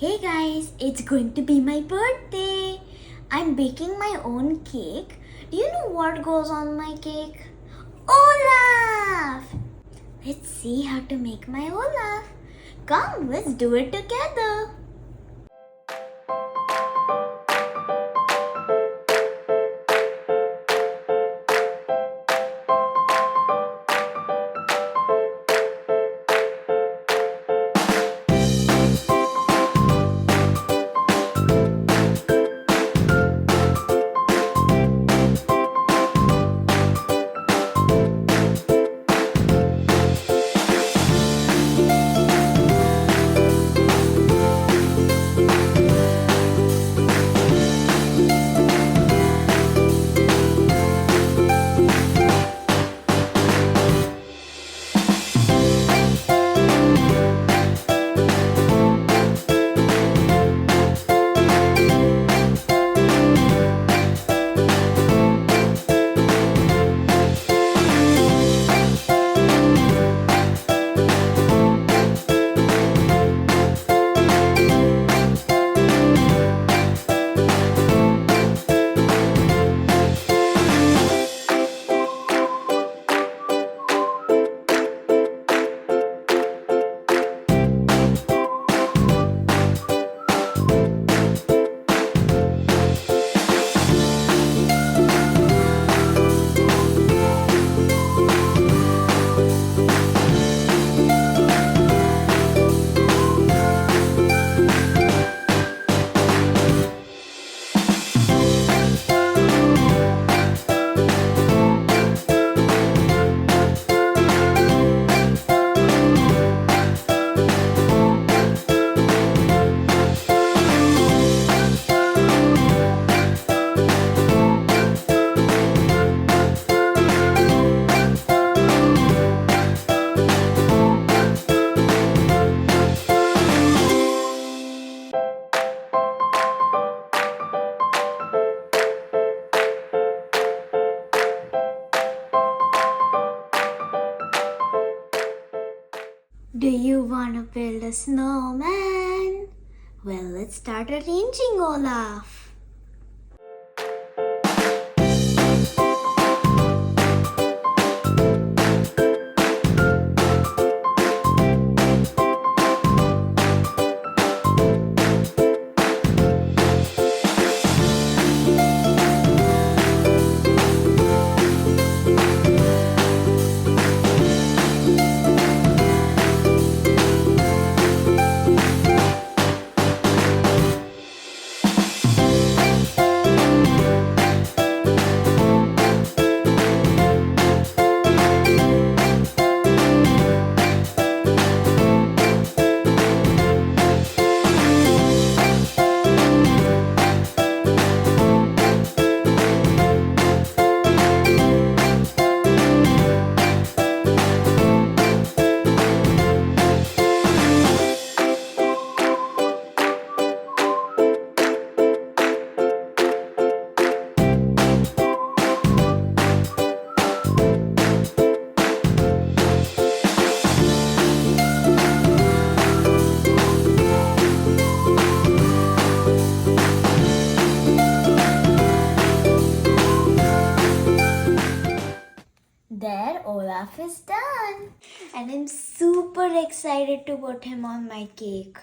Hey guys, it's going to be my birthday. I'm baking my own cake. Do you know what goes on my cake? Olaf! Let's see how to make my Olaf. Come, let's do it together. Do you want to build a snowman? Well, let's start arranging, Olaf. There, Olaf is done. And I'm super excited to put him on my cake.